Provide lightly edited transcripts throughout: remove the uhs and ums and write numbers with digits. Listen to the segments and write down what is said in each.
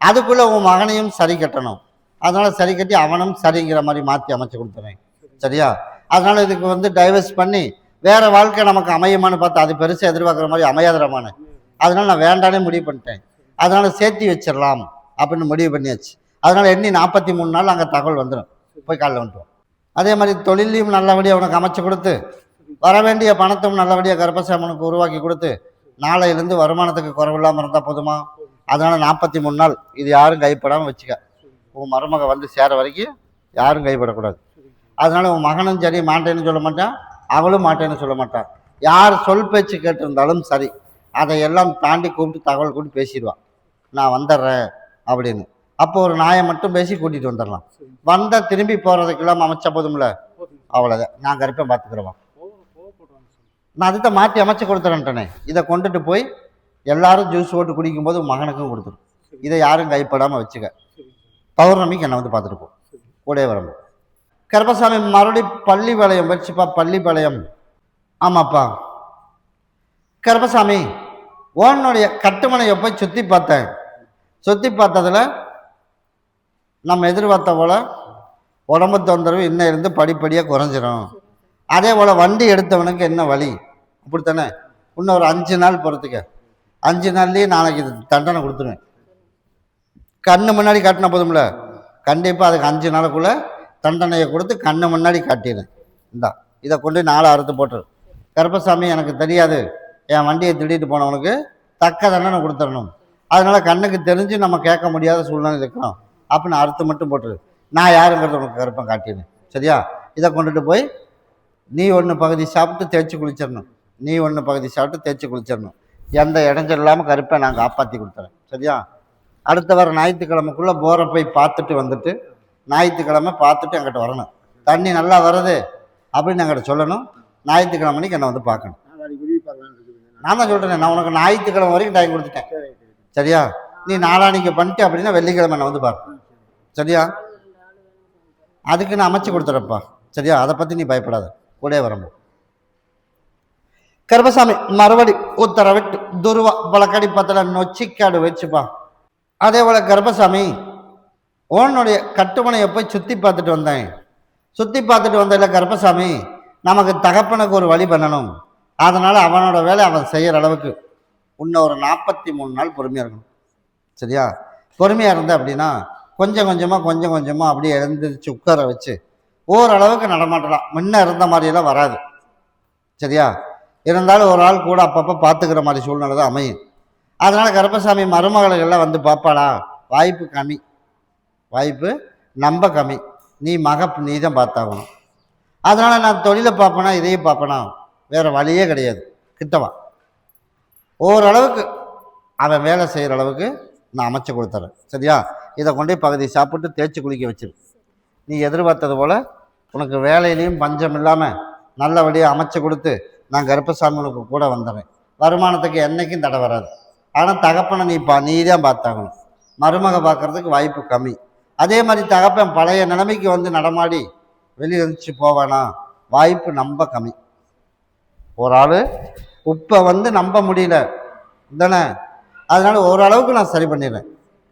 அதுக்குள்ளே உன் மகனையும் சரி கட்டணும். அதனால் சரி கட்டி அவனும் சரிங்கிற மாதிரி மாற்றி அமைச்சு கொடுத்துறேன். சரியா? அதனால் இதுக்கு வந்து டைவர்ஸ் பண்ணி வேறு வாழ்க்கை நமக்கு அமையுமான்னு பார்த்தா அது பெருசாக எதிர்பார்க்குற மாதிரி அமையாதரமான. அதனால் நான் வேண்டானே முடிவு பண்ணிட்டேன். அதனால் சேர்த்தி வச்சிடலாம் அப்படின்னு முடிவு பண்ணியாச்சு. அதனால் எண்ணி 43 நாள் அங்கே தகவல் வந்துடும். போய் காலைல வந்துடுவோம். அதே மாதிரி தொழிலையும் நல்லபடியாக உனக்கு அமைச்சு கொடுத்து வர வேண்டிய பணத்தும் நல்லபடியாக கர்ப்பசாமனுக்கு உருவாக்கி கொடுத்து நாளையிலேருந்து வருமானத்துக்கு குறைவில்லாமல் இருந்தால் போதுமா? அதனால் 43 நாள் இது யாரும் கைப்படாமல் வச்சுக்க. உன் மருமக வந்து சேர வரைக்கும் யாரும் கைப்படக்கூடாது. அதனால் உன் மகனும் சரி மாட்டேன்னு சொல்ல மாட்டான், அவளும் மாட்டேன்னு சொல்ல மாட்டான். யார் சொல் பேச்சு கேட்டிருந்தாலும் சரி அதையெல்லாம் தாண்டி கூப்பிட்டு தகவல் கூட்டி பேசிடுவான், நான் வந்துடுறேன் அப்படின்னு. அப்போ ஒரு நாயை மட்டும் பேசி கூட்டிகிட்டு வந்துடலாம். வந்தால் திரும்பி போகிறதுக்கெல்லாம் அமைச்சா போதும்ல, அவ்வளோதான். நான் கருப்பேன் பார்த்துக்கிறவன். நான் அதுதான் மாற்றி அமைச்சு கொடுத்துறேன்ட்டனே. இதை கொண்டுட்டு போய் எல்லாரும் ஜூஸ் போட்டு குடிக்கும்போது மகனுக்கும் கொடுத்துரும். இதை யாரும் கைப்படாமல் வச்சுக்க. பௌர்ணமிக்கு என்னை வந்து பார்த்துட்டு போ. கூடவே வரணும். கருப்பசாமி மறுபடி பள்ளிப்பாளையம் வச்சுப்பா. பள்ளிப்பாளையம். ஆமாப்பா கருப்பசாமி, ஓனுடைய கட்டுமனையை போய் சுற்றி பார்த்தேன். சுற்றி பார்த்ததில் நம்ம எதிர்பார்த்த போல் உடம்பு தொந்தரவு இன்னும் இருந்து படிப்படியாக குறைஞ்சிரும். அதே போல் வண்டி எடுத்தவனுக்கு என்ன வழி அப்படித்தானே? இன்னும் ஒரு 5 நாள் பொறுத்துக்க. 5 நாள்லேயே நாளைக்கு இது தண்டனை கொடுத்துருவேன். கண்ணு முன்னாடி காட்டின போதும்ல, கண்டிப்பாக அதுக்கு 5 நாளுக்குள்ளே தண்டனையை கொடுத்து கண்ணு முன்னாடி காட்டிடுறேன். இந்தா இதை கொண்டு 4 அறுத்து போட்டுரு. கருப்பசாமி, எனக்கு தெரியாது, என் வண்டியை திடீர்னு போனவனுக்கு தக்க தண்டனை கொடுத்துடணும். அதனால் கண்ணுக்கு தெரிஞ்சு நம்ம கேட்க முடியாத சூழ்நிலை இருக்கணும் அப்படின்னு அறுத்து மட்டும் போட்டுரு. நான் யாருங்கிறது உனக்கு கருப்பம் காட்டிடுறேன். சரியா? இதை கொண்டுட்டு போய் நீ 1 பகுதி சாப்பிட்டு தேய்ச்சி குளிச்சிடணும். நீ 1 பகுதி சாப்பிட்டு தேய்ச்சி குளிச்சிடணும். எந்த இடைஞ்சல் இல்லாமல் கருப்பை நான் காப்பாற்றி கொடுத்துறேன். சரியா? அடுத்த வாரம் ஞாயிற்றுக்கிழமைக்குள்ளே போரை போய் பார்த்துட்டு வந்துட்டு ஞாயிற்றுக்கிழமை பார்த்துட்டு என்கிட்ட வரணும். தண்ணி நல்லா வருது அப்படின்னு என்கிட்ட சொல்லணும். ஞாயிற்றுக்கிழமைக்கு என்னை வந்து பார்க்கணும். நான் தான் சொல்கிறேன், நான் உனக்கு ஞாயிற்றுக்கிழமை வரைக்கும் டைம் கொடுத்துட்டேன். சரியா? நீ நாளானிக்கு பண்ணிட்டு அப்படின்னா வெள்ளிக்கிழமை நான் வந்து பார்க்கணும். சரியா? அதுக்கு நான் அமைச்சு கொடுத்துறப்பா. சரியா? அதை பற்றி நீ பயப்படாத. கூட வரணும். கருப்பசாமி மறுபடி உத்தரவிட்டு துருவா வழக்கடி பத்தில் நொச்சிக்காடு வச்சுப்பா. அதே போல் கருப்பசாமி, ஓனுடைய கட்டுமனையை போய் சுற்றி பார்த்துட்டு வந்தேன். சுற்றி பார்த்துட்டு வந்ததில்ல கருப்பசாமி, நமக்கு தகப்பனுக்கு ஒரு வழி பண்ணணும். அதனால் அவனோட வேலை அவன் செய்கிற அளவுக்கு இன்னும் ஒரு 43 நாள் பொறுமையாக இருக்கணும். சரியா? பொறுமையாக இருந்த அப்படின்னா கொஞ்சம் கொஞ்சமாக அப்படியே எழுந்திரிச்சு உட்கார வச்சு ஓரளவுக்கு நடமாட்டலாம். முன்ன இருந்த மாதிரியெல்லாம் வராது. சரியா? இருந்தாலும் ஒரு ஆள் கூட அப்பப்போ பார்த்துக்கிற மாதிரி சூழ்நிலை தான் அமையும். அதனால் கருப்பசாமி மருமகளுக்கெல்லாம் வந்து பார்ப்பாளா? வாய்ப்பு கம்மி. வாய்ப்பு நம்ப கம்மி. நீ நீ தான் பார்த்தாகணும். அதனால் நான் தொழிலை பார்ப்பேனா இதையும் பார்ப்பேனா? வேறு வழியே கிடையாது. கிட்டவா ஓரளவுக்கு அவன் வேலை செய்கிற அளவுக்கு நான் அமைச்சு கொடுத்துறேன். சரியா? இதை கொண்டு பகுதி சாப்பிட்டு தேய்ச்சி குளிக்க வச்சிரு. நீ எதிர்பார்த்தது போல் உனக்கு வேலையிலையும் பஞ்சம் இல்லாமல் நல்லபடியாக அமைச்சு கொடுத்து நான் கருப்பசாமி உனக்கு கூட வந்துடுறேன். வருமானத்துக்கு என்றைக்கும் தடை வராது. ஆனால் தகப்பனை நீ தான் பார்த்தாகணும். மருமக பார்க்குறதுக்கு வாய்ப்பு கம்மி. அதே மாதிரி தகப்பன் பழைய நிலைமைக்கு வந்து நடமாடி வெளியே இருந்துச்சு போவானா? வாய்ப்பு நம்ப கம்மி. ஒரு ஆள் இப்போ வந்து நம்ப முடியல தானே? அதனால் ஓரளவுக்கு நான் சரி பண்ணிடுறேன்.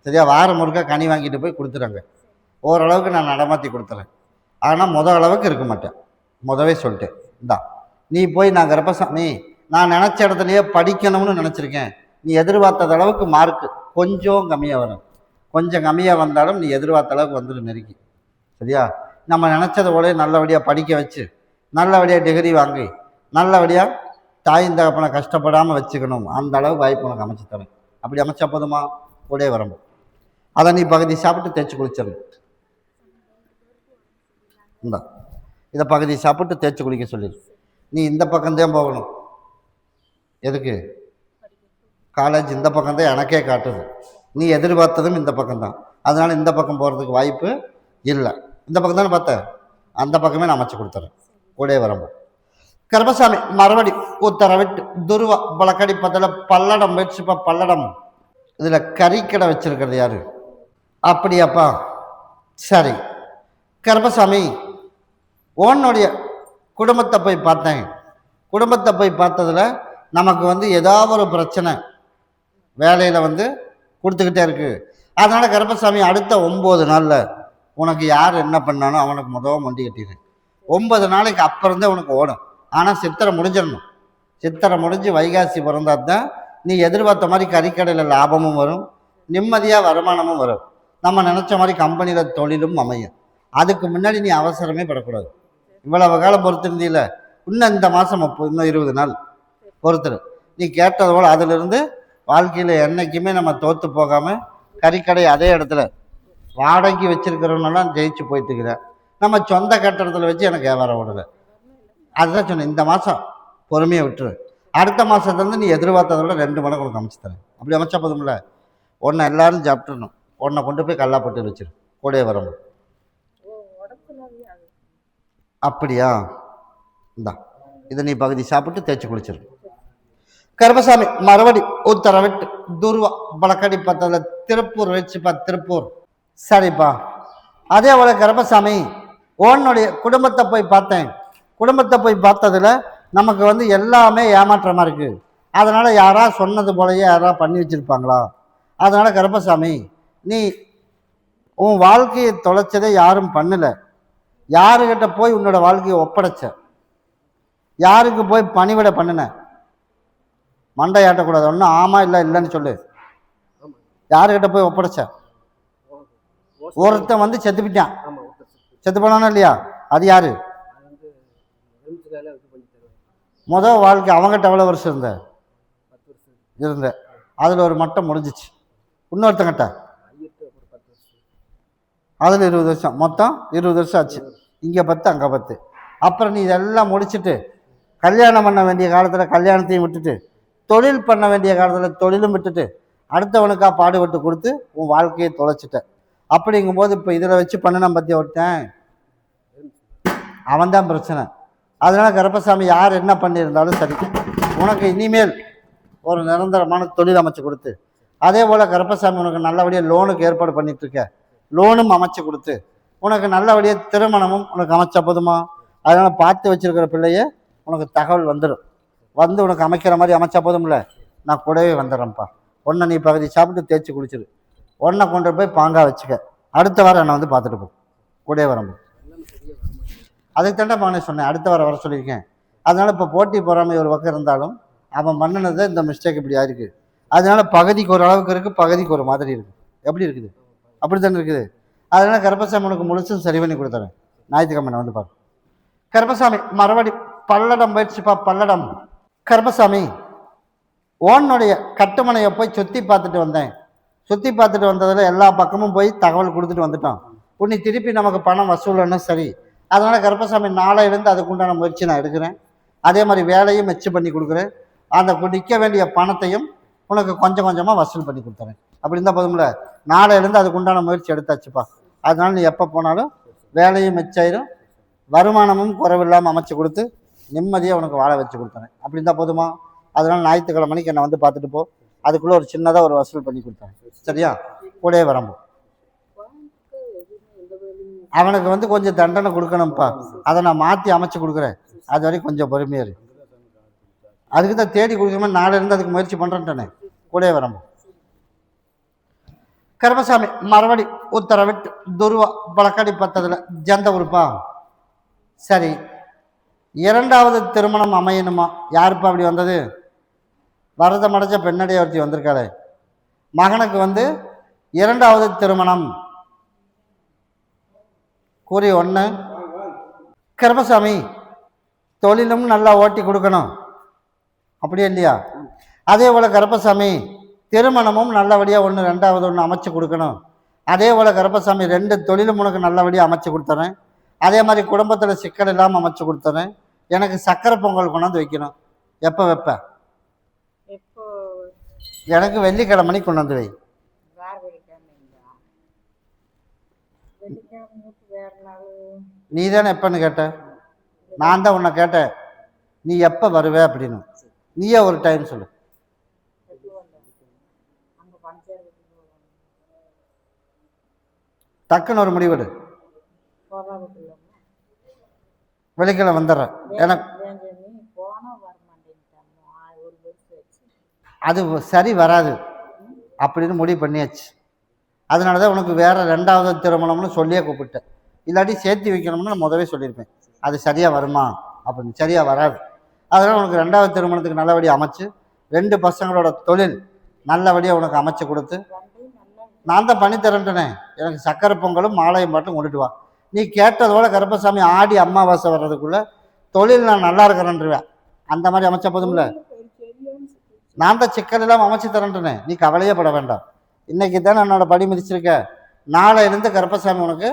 சரியா? வாரம் முழுக்க கனி வாங்கிட்டு போய் கொடுத்துறாங்க. ஓரளவுக்கு நான் நடமாற்றி கொடுத்துறேன். ஆனால் அளவுக்கு இருக்க மாட்டேன். முதவே சொல்லிட்டேன். இந்தா நீ போய் நான் கருப்பசாமி நான் நினச்ச இடத்துலையே படிக்கணும்னு நினச்சிருக்கேன். நீ எதிர்பார்த்த அளவுக்கு மார்க்கு கொஞ்சம் கம்மியாக வரும். கொஞ்சம் கம்மியாக வந்தாலும் நீ எதிர்பார்த்த அளவுக்கு வந்துடும் நெருக்கி. சரியா? நம்ம நினச்சதை போல நல்லபடியாக படிக்க வச்சு நல்லபடியாக டிகிரி வாங்கி நல்லபடியாக தாயின் தகப்பனை கஷ்டப்படாமல் வச்சுக்கணும். அந்த அளவுக்கு வாய்ப்பு உனக்கு அமைச்சு தரேன். அப்படி அமைச்சா போதுமா? கூட வரணும். அதை நீ பகுதி சாப்பிட்டு தேய்ச்சி குளிச்சிடணும். இந்தா இதை பகுதி சாப்பிட்டு தேய்ச்சி குளிக்க சொல்லிடு. நீ இந்த பக்கம்தான் போகணும். எதுக்கு? காலேஜ் இந்த பக்கம்தான் எனக்கே காட்டுது. நீ எதிர்பார்த்ததும் இந்த பக்கம்தான். அதனால் இந்த பக்கம் போகிறதுக்கு வாய்ப்பு இல்லை. இந்த பக்கம் தானே பார்த்த, அந்த பக்கமே நான் அமைச்சு கொடுத்துறேன். கூட வரம்போ. கருப்பசாமி மறுபடி உத்தரவிட்டு துருவா வழக்கடி பத்தில் பல்லடம் வச்சுப்பா. பல்லடம் இதில் கறிக்கடை வச்சிருக்கிறது யாரு? அப்படியாப்பா? சரி கருப்பசாமி, உன்னுடைய குடும்பத்தை போய் பார்த்தேன். குடும்பத்தை போய் பார்த்ததில் நமக்கு வந்து ஏதாவது ஒரு பிரச்சனை வேலையில் வந்து கொடுத்துக்கிட்டே இருக்குது. அதனால கருப்பசாமி அடுத்த 9 நாளில் உனக்கு யார் என்ன பண்ணானோ அவனுக்கு முதல் மண்டி கட்டிடுறேன். 9 நாளைக்கு அப்புறம் தான் உனக்கு ஓடும். ஆனால் சித்திரை முடிஞ்சிடணும். சித்திரை முடிஞ்சு வைகாசி பிறந்தா தான் நீ எதிர்பார்த்த மாதிரி கறிக்கடையில் லாபமும் வரும், நிம்மதியாக வருமானமும் வரும், நம்ம நினச்ச மாதிரி கம்பெனியில் தொழிலும் அமையும். அதுக்கு முன்னாடி நீ அவசரமே படக்கூடாது. இவ்வளவு காலம் பொறுத்திருந்தீல, இன்னும் இந்த மாதம் இன்னும் 20 நாள் பொறுத்துரு. நீ கேட்டது போல் அதிலிருந்து வாழ்க்கையில் என்றைக்குமே நம்ம தோற்று போகாமல் கறிக்கடை அதே இடத்துல வாடகைக்கு வச்சிருக்கிறவனெல்லாம் ஜெயிச்சு போயிட்டுக்கிறேன். நம்ம சொந்த கட்டடத்தில் வச்சு எனக்கு வியாபாரம் ஓடலை. அதுதான் சொன்னேன், இந்த மாதம் பொறுமையை விட்டுரு. அடுத்த மாதத்துலேருந்து நீ எதிர்பார்த்ததை விட 2 மடங்கு உனக்கு அமைச்சு தரேன். அப்படி அமைச்சா போதும்ல. ஒன்றை எல்லாரும் சாப்பிட்டுடணும், ஒன்றை கொண்டு போய் கல்லாப்பட்டு வச்சிரு, கூடயே வரணும். அப்படியா? இந்தா இதை நீ பகுதி சாப்பிட்டு தேய்ச்சி குளிச்சிரு. கருப்பசாமி மறுபடி உத்தரவிட்டு துருவா பழக்கடி பத்தல திருப்பூர் வச்சுப்பா, திருப்பூர். சரிப்பா. அதே போல கருப்பசாமி உன்னுடைய குடும்பத்தை போய் பார்த்தேன். குடும்பத்தை போய் பார்த்ததுல நமக்கு எல்லாமே ஏமாற்றமா இருக்கு. அதனால யாரா சொன்னது போலயே யாரா பண்ணி வச்சிருப்பாங்களா? அதனால கருப்பசாமி நீ உன் வாழ்க்கையை தொலைச்சதை யாரும் பண்ணல. யாருக்கிட்ட போய் உன்னோட வாழ்க்கையை ஒப்படைச்ச? யாருக்கு போய் பணிவிட பண்ணின? மண்டையாட்டக்கூடாது. ஒன்றும் ஆமா இல்லை இல்லைன்னு சொல்லு. யாருக்கிட்ட போய் ஒப்படைச்ச? ஒருத்தன் செத்துப்பிட்டான். செத்து போனானா இல்லையா? அது யாரு? முதல் வாழ்க்கை அவங்ககிட்ட எவ்வளோ வருஷம் இருந்த அதில் ஒரு மட்டம் முடிஞ்சிச்சு. இன்னொருத்தங்கிட்ட அதில் 20 வருஷம், மொத்தம் 20 வருஷம் ஆச்சு. இங்கே 10 அங்கே 10. அப்புறம் நீ இதெல்லாம் முடிச்சுட்டு கல்யாணம் பண்ண வேண்டிய காலத்தில் கல்யாணத்தையும் விட்டுட்டு, தொழில் பண்ண வேண்டிய காலத்தில் தொழிலும் விட்டுட்டு, அடுத்தவனுக்காக பாடுபட்டு கொடுத்து உன் வாழ்க்கையை தொலைச்சிட்ட. அப்படிங்கும்போது இப்போ இதில் வச்சு பண்ணினா பற்றி ஒருத்தன் அவன்தான் பிரச்சனை. அதனால கருப்பசாமி யார் என்ன பண்ணியிருந்தாலும் சரி, உனக்கு இனிமேல் ஒரு நிரந்தரமான தொழில் அமைச்சு கொடுத்து, அதே போல் கருப்பசாமி உனக்கு நல்லபடியாக லோனுக்கு ஏற்பாடு பண்ணிட்டு இருக்க, லோனும் அமைச்சு கொடுத்து, உனக்கு நல்லபடியாக திருமணமும் உனக்கு அமைச்சா போதுமா? அதனால் பார்த்து வச்சிருக்கிற பிள்ளைய உனக்கு தகவல் வந்துடும். உனக்கு அமைக்கிற மாதிரி அமைச்சா போதும்ல. நான் கூடவே வந்துடுறேன்ப்பா. ஒன்றை நீ பகுதி சாப்பிட்டு தேய்ச்சி குளிச்சிரு. ஒன்றை கொண்டு போய் பாங்கா வச்சுக்க. அடுத்த வாரம் என்னை பார்த்துட்டு போ, கூடவே வரம்போ. அதுக்கு தாண்டா பானே சொன்னேன், அடுத்த வாரம் வர சொல்லியிருக்கேன். அதனால் இப்போ போட்டி போகாமல் ஒரு பக்கம் இருந்தாலும் அவன் பண்ணினதை இந்த மிஸ்டேக் இப்படி ஆயிருக்கு. அதனால பகுதிக்கு ஒரு அளவுக்கு இருக்குது, பகுதிக்கு ஒரு மாதிரி இருக்குது. எப்படி இருக்குது? அப்படி தானே இருக்குது. அதனால கருப்பசாமி உனக்கு முழுசும் சரி பண்ணி கொடுத்துறேன். ஞாயிற்றுக்கிழமை பாரு. கருப்பசாமி மறுபடி பல்லடம் போயிடுச்சுப்பா, பல்லடம். கருப்பசாமி ஓனுடைய கட்டுமனையை போய் சுற்றி பார்த்துட்டு வந்தேன். சுற்றி பார்த்துட்டு வந்ததில் எல்லா பக்கமும் போய் தகவல் கொடுத்துட்டு வந்துட்டோம். உன்னை திருப்பி நமக்கு பணம் வசூலன்னு சரி. அதனால் கருப்பசாமி நாளையிலேருந்து அதுக்குண்டான முயற்சி நான் எடுக்கிறேன். அதே மாதிரி வேலையும் மெச்சு பண்ணி கொடுக்குறேன். அந்த நிற்க வேண்டிய பணத்தையும் உனக்கு கொஞ்சம் கொஞ்சமாக வசூல் பண்ணி கொடுத்துறேன். அப்படி இருந்தால் போதும்ல. நாளையிலேருந்து அதுக்குண்டான முயற்சி எடுத்தாச்சுப்பா. அதனால் நீ எப்போ போனாலும் வேலையும் மெச்சாயிரும், வருமானமும் குறைவில்லாமல் அமைச்சு கொடுத்து நிம்மதியாக உனக்கு வாழ வச்சு கொடுத்துறேன். அப்படி இருந்தால் போதுமா? அதனால் ஞாயிற்றுக்கிழமைக்கு என்னை பார்த்துட்டு போ. அதுக்குள்ளே ஒரு சின்னதாக ஒரு வசூல் பண்ணி கொடுத்தேன். சரியா? கூடயே வரம்போ. அவனுக்கு கொஞ்சம் தண்டனை கொடுக்கணும்ப்பா. அதை நான் மாற்றி அமைச்சு கொடுக்குறேன். அது வரைக்கும் கொஞ்சம் பொறுமையாக இருக்கு. அதுக்கு தான் தேடி கொடுக்கணுமே. நாளையிலேருந்து அதுக்கு முயற்சி பண்ணுறேன்ட்டானே. கூடயே வரம்போ. கருப்பசாமி மறுபடி உத்தரவிட்டு துருவா பழக்கடி பத்ததில் ஜந்த உறுப்பா. சரி, 2வது திருமணம் அமையணுமா? யாருப்பா அப்படி வந்தது? வரதம் அடைஞ்ச பெண்ணடைய ஒருத்தி வந்திருக்காளே. மகனுக்கு 2வது திருமணம் கூறி 1. கருப்பசாமி தொழிலும் நல்லா ஓட்டி கொடுக்கணும், அப்படியே இல்லையா? அதே போல் கருப்பசாமி திருமணமும் நல்லபடியாக 1 2வது 1 அமைச்சு கொடுக்கணும். அதே போல் கருப்பசாமி 2 தொழிலும் உனக்கு நல்லபடியாக அமைச்சு கொடுத்துறேன். அதே மாதிரி குடும்பத்தில் சிக்கல் இல்லாமல் அமைச்சு கொடுத்துறேன். எனக்கு சக்கரை பொங்கல் கொண்டாந்து வைக்கணும். எப்போ வைப்ப? எனக்கு வெள்ளிக்கிழமை கொண்டாந்து வை. நீ தானே எப்பன்னு கேட்ட? நான் தான் உன்னை கேட்டேன், நீ எப்போ வருவே அப்படின்னு. நீயே ஒரு டைம் சொல்லு. டக்குன்னு ஒரு முடிவெடு. வெள்ளிக்கிழமை வந்துடுறேன். எனக்கு அது சரி வராது அப்படின்னு முடிவு பண்ணியாச்சு. அதனால தான் உனக்கு வேறு 2வது திருமணம்னு சொல்லியே கூப்பிட்டேன். இல்லாட்டி சேர்த்து வைக்கணும்னு நான் முதவே சொல்லியிருப்பேன். அது சரியாக வருமா அப்படின்னு. சரியாக வராது. அதனால் உனக்கு 2வது திருமணத்துக்கு நல்லபடியாக அமைச்சு 2 பசங்களோட தொழில் நல்லபடியாக உனக்கு அமைச்சு கொடுத்து நான் தான் பண்ணி தரேன்ட்டேனே. எனக்கு சக்கரை பொங்கலும் மாலையும் மட்டும் கொண்டுட்டு வா. நீ கேட்டதோட கருப்பசாமி ஆடி அமாவாசை வர்றதுக்குள்ளே தொழில் நான் நல்லா இருக்கிறேன்ருவேன். அந்த மாதிரி அமைச்சா போதும்ல. நான் தான் சிக்கல் இல்லாமல் அமைச்சு தரேன்ட்டேனே. நீ கவலையே பட வேண்டாம். இன்றைக்கி தானே என்னோட படி மிதிச்சிருக்க. நாளையிலேருந்து கருப்பசாமி உனக்கு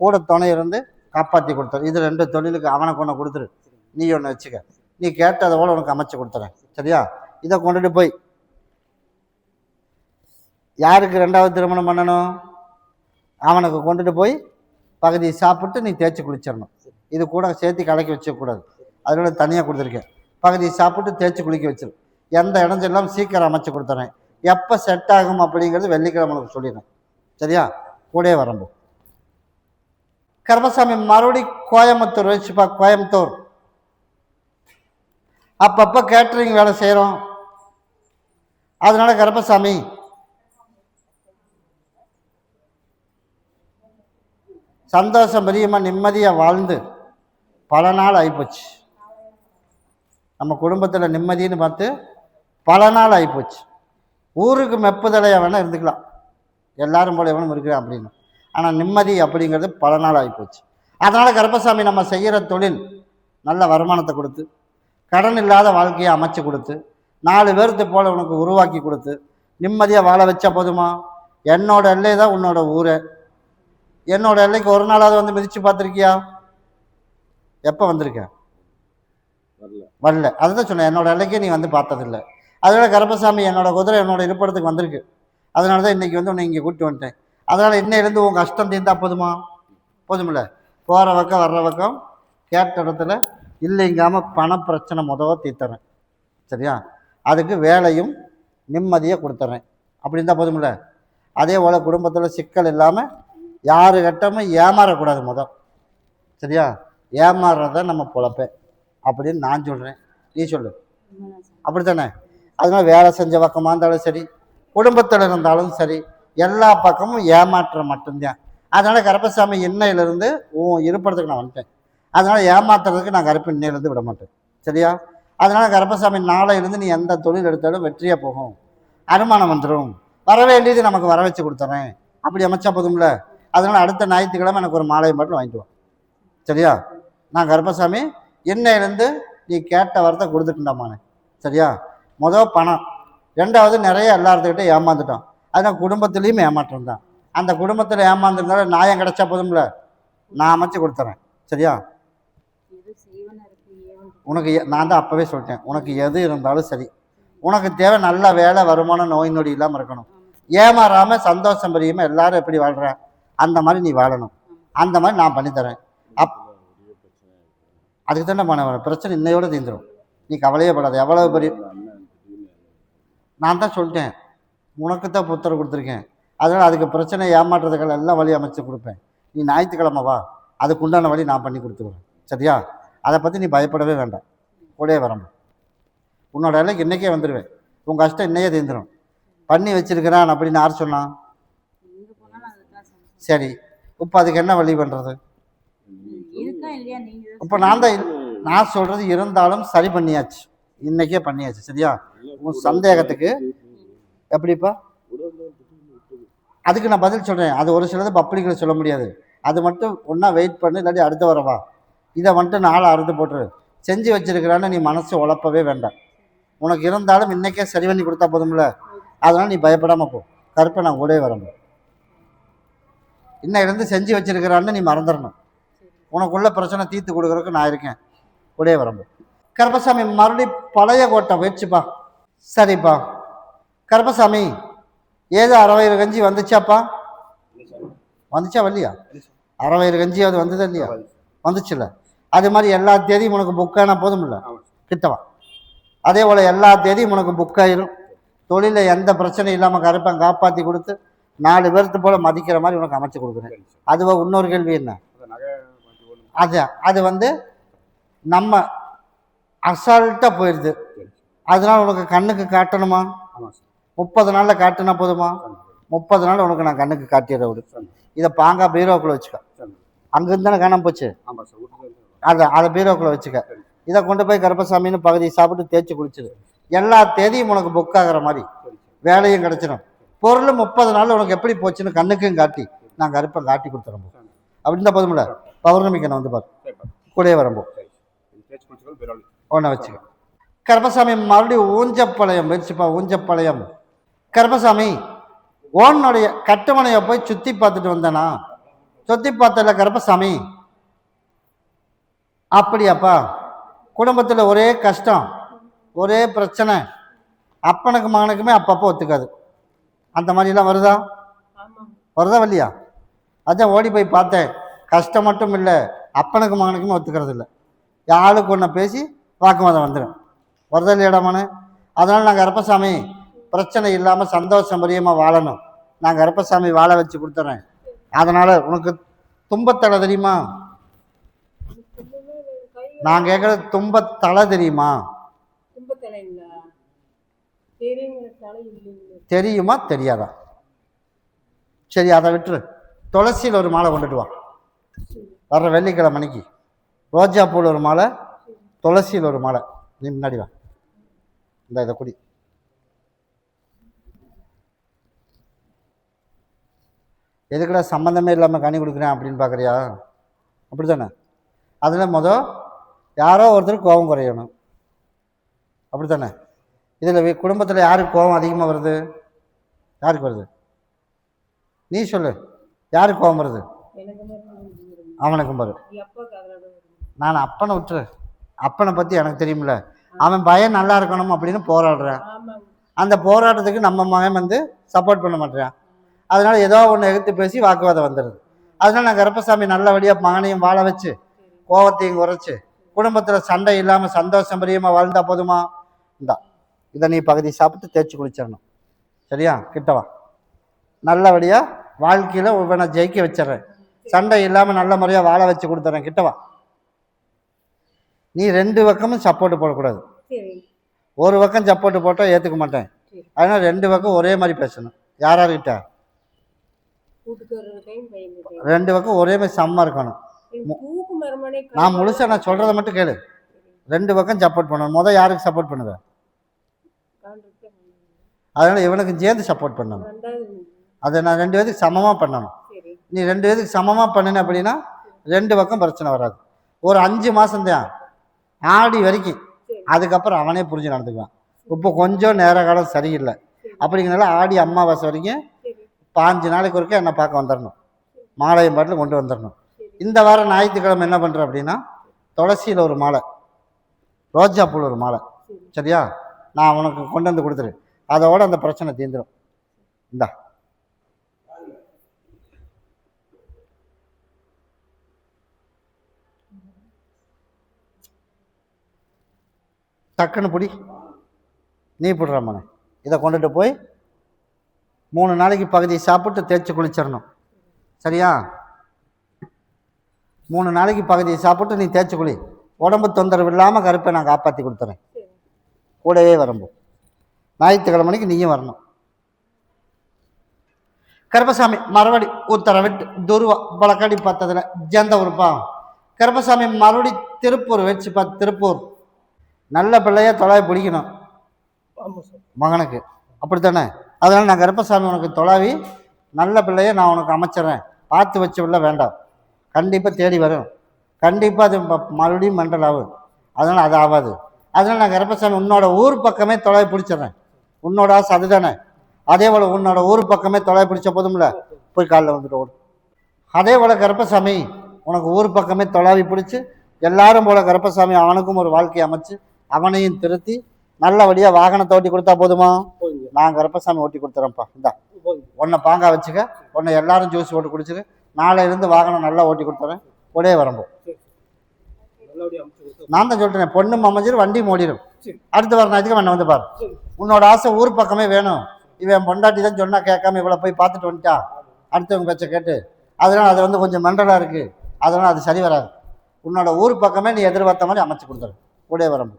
கூட துணை இருந்து காப்பாற்றி கொடுத்துரு. இது 2 தொழிலுக்கு அவனுக்கு ஒன்று கொடுத்துரு, நீ ஒன்று வச்சுக்க. நீ கேட்டதோட உனக்கு அமைச்சு கொடுத்துறேன். சரியா? இதை கொண்டுட்டு போய் யாருக்கு 2வது திருமணம் பண்ணணும்? அவனுக்கு கொண்டுட்டு போய் பகுதி சாப்பிட்டு நீ தேய்ச்சி குளிச்சிடணும். இது கூட சேர்த்து கலக்கி வச்சக்கூடாது. அதனால தனியாக கொடுத்துருக்கேன். பகுதி சாப்பிட்டு தேய்ச்சி குளிக்க வச்சிரு. எந்த இடஞ்செல்லாம் சீக்கிரம் அமைச்சு கொடுத்துறேன். எப்போ செட் ஆகும் அப்படிங்கிறது வெள்ளிக்கிழமை உனக்கு சொல்லிடுறேன். சரியா? கூடயே வரம்போ. கருப்பசாமி மறுபடி கோயம்புத்தூர் வச்சுப்பா. கோயம்புத்தூர் அப்பப்போ கேட்ரிங் வேலை செய்கிறோம். அதனால கருப்பசாமி சந்தோஷம் பிரியமாக நிம்மதியாக வாழ்ந்து பல நாள் ஆகிப்போச்சு. நம்ம குடும்பத்தில் நிம்மதின்னு பார்த்து பல நாள் ஆகிப்போச்சு. ஊருக்கு மெப்புதலையாக வேணால் இருந்துக்கலாம், எல்லாரும் போல எவனும் இருக்கிறான் அப்படின்னு. ஆனால் நிம்மதி அப்படிங்கிறது பல நாள் ஆகிப்போச்சு. அதனால் கருப்பசாமி நம்ம செய்கிற தொழில் நல்ல வருமானத்தை கொடுத்து கடன் இல்லாத வாழ்க்கையை அமைச்சு கொடுத்து 4 பேர்த்து போல் உனக்கு உருவாக்கி கொடுத்து நிம்மதியாக வாழ வச்சா போதுமா? என்னோட எல்லை தான் உன்னோட ஊரே. என்னோட எல்லைக்கு ஒரு நாளாவது வந்து மிதித்து பார்த்துருக்கியா? எப்போ வந்திருக்க? வரல. அதுதான் சொன்னேன், என்னோட எல்லைக்கே நீ வந்து பார்த்ததில்லை. அதனால கருப்பசாமி என்னோட குதிரை என்னோட இருப்பிடத்துக்கு வந்திருக்கு. அதனால தான் இன்றைக்கி வந்து உன்னை இங்கே கூப்பிட்டு வந்துட்டேன். அதனால் இன்னையிலேருந்து உங்கள் கஷ்டம் தீர்ந்தா போதுமா? போதுமில்ல. போகிற பக்கம் வர்ற பக்கம் கேட்ட இடத்துல இல்லைங்காமல் பண பிரச்சனை தீர்த்துறேன். சரியா? அதுக்கு வேலையும் நிம்மதியாக கொடுத்துட்றேன். அப்படி இருந்தால் போதுமில்ல. அதே போல் குடும்பத்தில் சிக்கல் இல்லாமல் யாரு கட்டமும் ஏமாறக்கூடாது சரியா? ஏமாறுறத நம்ம பொழப்பேன் அப்படின்னு நான் சொல்கிறேன். நீ சொல்லு. அப்படித்தானே? அதனால வேலை செஞ்ச பக்கமாக இருந்தாலும் சரி, குடும்பத்தில் இருந்தாலும் சரி, எல்லா பக்கமும் ஏமாற்றம் மட்டும்தான். அதனால் கருப்பசாமி இன்னையிலேருந்து உன் இருப்பறதுக்கு நான் வந்துட்டேன். அதனால் ஏமாத்துறதுக்கு நான் கருப்பு இன்னையிலேருந்து விட மாட்டேன். சரியா? அதனால் கருப்பசாமி நாளையிலேருந்து நீ எந்த தொழில் எடுத்தாலும் வெற்றியாக போகும், அனுமானம் வந்துடும். வர வேண்டியது நமக்கு வர வச்சு கொடுத்துறேன். அப்படி அமைச்சா போதும்ல. அதனால் அடுத்த ஞாயிற்றுக்கிழமை எனக்கு ஒரு மாலையை மட்டும் வாங்கிட்டு வா. சரியா? நான் கருப்பசாமி இன்னையிலேருந்து நீ கேட்ட வரத்தை கொடுத்துட்டுண்டாமானே. சரியா? மொதல் பணம், 2வது நிறைய எல்லாத்துக்கிட்டே ஏமாந்துட்டோம். அதனால் குடும்பத்துலேயும் ஏமாற்றம் தான். அந்த குடும்பத்தில் ஏமாந்துருந்தாலும் நியாயம் கிடைச்சா போதும்ல, நான் அமைச்சு கொடுத்துறேன். சரியா? உனக்கு நான் தான் அப்போவே சொல்லிட்டேன், உனக்கு எது இருந்தாலும் சரி, உனக்கு தேவை நல்ல வேலை, வருமானம், நோய் நொடி இல்லாமல் இருக்கணும். ஏமாறாமல் சந்தோஷம் பெரியாமல் எல்லாரும் எப்படி வாழ்கிறேன் அந்த மாதிரி நீ வாழணும். அந்த மாதிரி நான் பண்ணித்தரேன். அதுக்கு தானே பண்ண பிரச்சனை இன்னையோட தீர்ந்துடும். நீ கவலையே படாது. எவ்வளவு பெரிய நான் தான் சொல்லிட்டேன், உனக்கு தான் புத்தரை கொடுத்துருக்கேன். அதனால் அதுக்கு பிரச்சனை ஏமாற்றுறதுகள் எல்லாம் வழி அமைச்சு கொடுப்பேன். நீ ஞாயிற்றுக்கிழமை வா, அதுக்கு உண்டான வழி நான் பண்ணி கொடுத்துருவேன். சரியா? அதை பற்றி நீ பயப்படவே வேண்டாம். கூடயே வரணும். உன்னோட வேலைக்கு இன்றைக்கே வந்துடுவேன். உங்கள் கஷ்டம் இன்னையே தீர்ந்துடும். பண்ணி வச்சிருக்கிறான் அப்படின்னு யார் சொன்னான்? சரி, இப்போ அதுக்கு என்ன வழி பண்ணுறது? இப்போ நான் சொல்கிறது இருந்தாலும் சரி பண்ணியாச்சு, இன்னைக்கே பண்ணியாச்சு. சரியா? உன் சந்தேகத்துக்கு எப்படிப்பா அதுக்கு நான் பதில் சொல்கிறேன். அது ஒரு சிலது பப்ளிக்கில் சொல்ல முடியாது. அது மட்டும் ஒன்றா வெயிட் பண்ணு, இல்லாட்டி அடுத்த வரவா. இதை மட்டும் நாளை அறுத்து போட்டுரு. செஞ்சு வச்சிருக்கிறான்னு நீ மனசு உழப்பவே வேண்டாம். உனக்கு இருந்தாலும் இன்றைக்கே சரி பண்ணி கொடுத்தா போதும்ல. அதனால் நீ பயப்படாமல் போ. கருப்பை நான் கூட வரணும். இன்னையிலேருந்து செஞ்சு வச்சிருக்கிறான்னு நீ மறந்துடணும். உனக்குள்ள பிரச்சனை தீர்த்து கொடுக்குறதுக்கு நான் இருக்கேன். கூடயே வரம்போ. கருப்பசாமி மறுபடி பழைய கோட்டை வச்சுப்பா. சரிப்பா. கருப்பசாமி ஏதோ 60 கஞ்சி வந்துச்சாப்பா? வந்துச்சா வரலையா? 60 கஞ்சி அது வந்ததா இல்லையா? வந்துச்சுல்ல. அது மாதிரி எல்லா தேதியும் உனக்கு புக்கானா போதும்ல, கிட்டவா. அதே போல் எல்லா தேதியும் உனக்கு புக்காயிரும். தொழிலில் எந்த பிரச்சனையும் இல்லாமல் கருப்பை காப்பாற்றி கொடுத்து 4 பேர்த்து போல் மதிக்கிற மாதிரி உனக்கு அமைச்சு கொடுக்குறேன். அதுவா இன்னொரு கேள்வி என்ன? அது வந்து நம்ம அசால்ட்டாக போயிடுது. அதனால் உனக்கு கண்ணுக்கு காட்டணுமா? 30 நாளில் காட்டுனா போதுமா? 30 நாள் உனக்கு நான் கண்ணுக்கு காட்டிடுற விடு. இதை பாங்கா பீரோக்குள்ள வச்சுக்க. அங்கிருந்து தானே காணாம போச்சு. அதை பீரோக்குள்ள வச்சுக்க. இதை கொண்டு போய் கருப்பசாமின்னு பகுதி சாப்பிட்டு தேய்ச்சி குளிச்சிடு. எல்லா தேதியும் உனக்கு புக் ஆகிற மாதிரி வேலையும் கிடைச்சிடும். பொருள் 30 நாள் உனக்கு எப்படி போச்சுன்னு கண்ணுக்கும் காட்டி நான் கருப்பை காட்டி கொடுத்துறோம். அப்படின்னு தான் போதும்ல. பௌர்ணமிக்கு நான் வந்து பாரு கூடயே வரம்போ ஒன்றை வச்சுக்க. கருப்பசாமி மறுபடியும் ஊஞ்சப்பாளையம் வச்சுப்பா. ஊஞ்சப்பாளையம் கருப்பசாமி ஓனுடைய கட்டுமனையை போய் சுற்றி பார்த்துட்டு வந்தேனா? சுற்றி பார்த்தல கருப்பசாமி. அப்படியாப்பா, குடும்பத்தில் ஒரே கஷ்டம், ஒரே பிரச்சனை, அப்பனுக்கு மகனுக்குமே அப்பப்போ ஒத்துக்காது. அந்த மாதிரிலாம் வருதா? வருதா வரலையா? அதான் ஓடி போய் பார்த்தேன். கஷ்டம் மட்டும் இல்லை, அப்பனுக்கு மகனுக்குமே ஒத்துக்கிறது இல்லை. யாருக்கு ஒன்று பேசி வாக்குவாதம் வந்துடும். வருதா இல்லையாடாமானு? அதனால் நான் கருப்பசாமி பிரச்சனை இல்லாமல் சந்தோஷம் பிரியமாக வாழணும். நான் கருப்பசாமி வாழ வச்சு கொடுத்துறேன். அதனால் உனக்கு தும்பத்தலை தெரியுமா? நான் கேட்குறது தும்பத்தலை தெரியுமா? தெரியுமா தெரியாதா? சரி, அதை விட்டுரு. துளசியில் ஒரு மாலை கொண்டுட்டு வா. வர்ற வெள்ளிக்கிழமை மணிக்கு ரோஜா பூவில் ஒரு மாலை, துளசியில் ஒரு மாலை. நீ முன்னாடி வா. இந்த இதை குடி. எதுக்கடா சம்மந்தமே இல்லாமல் கனி கொடுக்குறேன் அப்படின்னு பார்க்குறியா? அப்படி தானே? அதில் யாரோ ஒருத்தர் கோபம் குறையணும். அப்படி தானே? இதில் குடும்பத்தில் யாருக்கு கோபம் அதிகமாக வருது? யாருக்கு வருது? நீ சொல்லு. யாருக்கு கோபம் வருது? அவனுக்கும் வரும். நான் அப்பனை விட்டுரு. அப்பனை பற்றி எனக்கு தெரியுமில்ல. அவன் பையன் நல்லா இருக்கணும் அப்படின்னு போராடுறான். அந்த போராட்டத்துக்கு நம்ம மகன் சப்போர்ட் பண்ண மாட்டேறான். அதனால ஏதோ ஒன்று எதிர்த்து பேசி வாக்குவாதம் வந்துடுது. அதனால நான் கருப்பசாமி நல்லபடியாக மகனையும் வாழ வச்சு கோபத்தையும் குறைச்சி குடும்பத்தில் சண்டை இல்லாமல் சந்தோஷம் பிரியமாக வாழ்ந்தா போதுமா? இந்தா இதை நீ பகுதி சாப்பிட்டு தேய்ச்சி குளிச்சிடணும். சரியா? கிட்டவா. நல்லபடியாக வாழ்க்கையில் ஒவ்வொரு ஜெயிக்க வச்சிட்றேன். சண்டை இல்லாமல் நல்ல முறையாக வாழ வச்சு கொடுத்துட்றேன். கிட்டவா. நீ 2 பக்கமும் சப்போர்ட்டு போடக்கூடாது. ஒரு பக்கம் சப்போர்ட்டு போட்டால் ஏற்றுக்க மாட்டேன். அதனால் 2 பக்கம் ஒரே மாதிரி பேசணும். யார்கிட்ட? 2 பக்கம் ஒரே மாதிரி சம்மா இருக்கணும். நான் முழுசா நான் சொல்கிறத மட்டும் கேளு. 2 பக்கம் சப்போர்ட் பண்ணணும். யாருக்கு சப்போர்ட் பண்ணுவேன்? அதனால் இவனுக்கு சேர்ந்து சப்போர்ட் பண்ணணும். அதை நான் 2 பேருக்கு சமமாக பண்ணணும். நீ 2 பேருக்கு சமமாக பண்ணின அப்படின்னா 2 பக்கம் பிரச்சனை வராது. ஒரு 5 மாதம்தான், ஆடி வரைக்கும். அதுக்கப்புறம் அவனே புரிஞ்சு நடந்துக்குவான். இப்போ கொஞ்சம் நேர காலம் சரியில்லை அப்படிங்கிறனால ஆடி அமாவாசை வரைக்கும் 5 நாளைக்கு ஒருக்க என்னை பார்க்க வந்துடணும். மாலையும் பாட்டில் கொண்டு வந்துடணும். இந்த வாரம் ஞாயிற்றுக்கிழமை என்ன பண்ணுறேன் அப்படின்னா துளசியில் ஒரு மாலை, ரோஜா பூவில் ஒரு மாலை. சரியா? நான் உனக்கு கொண்டு வந்து கொடுத்துரு. அதோட அந்த பிரச்சனை தீர்ந்துடும். இந்தா டக்குன்னு பிடி. நீ பிடுறாமண்ணே. இதை கொண்டுட்டு போய் 3 நாளைக்கு பகுதி சாப்பிட்டு தேய்ச்சி குளிச்சிடணும். சரியா? 3 நாளைக்கு பகுதியை சாப்பிட்டு நீ தேய்ச்சி குளி. உடம்பு தொந்தரவு இல்லாமல் கருப்பை நான் காப்பாற்றி கொடுத்துறேன். கூடவே வரம்போ ஞாயிற்றுக்கிழமை மணிக்கு நீயும் வரணும். கருப்பசாமி மறுபடி உத்தரவிட்டு துருவா பழக்கடி பார்த்ததில் ஜந்த உறுப்பா. கருப்பசாமி மறுபடி திருப்பூர் வச்சுப்பா. திருப்பூர் நல்ல பிள்ளைய தொலாவி பிடிக்கணும் மகனுக்கு. அப்படித்தானே? அதனால் நான் கருப்பசாமி உனக்கு தொலாவி நல்ல பிள்ளைய நான் உனக்கு அமைச்சிட்றேன். பார்த்து வச்ச பிள்ளை வேண்டாம். கண்டிப்பாக தேடி வரும். கண்டிப்பாக அது மறுபடியும் மெண்டல் ஆகும். அதனால் அது ஆகாது. அதனால் நான் கருப்பசாமி உன்னோட ஊர் பக்கமே தொலைவி பிடிச்சிட்றேன். உன்னோட ஆசை அதுதானே? அதே போல் உன்னோட ஊர் பக்கமே தொலைவி பிடிச்ச போதும்ல, போய் காலில் வந்துட்டு ஓடும். அதே போல் கருப்பசாமி உனக்கு ஊர் பக்கமே தொலாவி பிடிச்சி எல்லாரும் போல் கருப்பசாமி அவனுக்கும் ஒரு வாழ்க்கையை அமைச்சு அவனையும் திருத்தி நல்லபடியாக வாகனத்தை ஓட்டி கொடுத்தா போதுமா? நான் கருப்பசாமி ஓட்டி கொடுத்துறேன்ப்பா. இந்தா உன்னை பாங்கா வச்சுக்க. உன்னை எல்லாரும் ஜூஸ் போட்டு குடிச்சுக்க. நாளையிலேருந்து வாகனம் நல்லா ஓட்டி கொடுத்துறேன். ஒரே வரம்போ நான் தான் சொல்லிட்டேன். பொண்ணும் அமைஞ்சிடும், வண்டியும் ஓடிடும். அடுத்து வர ஞாயிற்றுக்கு என்ன வந்து பாரு. உன்னோட ஆசை ஊர் பக்கமே வேணும். இவன் பொண்டாட்டி தான் சொன்னா கேட்காம இவ்வளோ போய் பார்த்துட்டு வந்துட்டா அடுத்தவங்க பேச்சை கேட்டு. அதனால் அது கொஞ்சம் மெண்டலாக இருக்குது. அதனால் அது சரி வராது. உன்னோட ஊர் பக்கமே நீ எதிர்பார்த்த மாதிரி அமைச்சு கொடுத்துரு. ஒரே வரம்பு.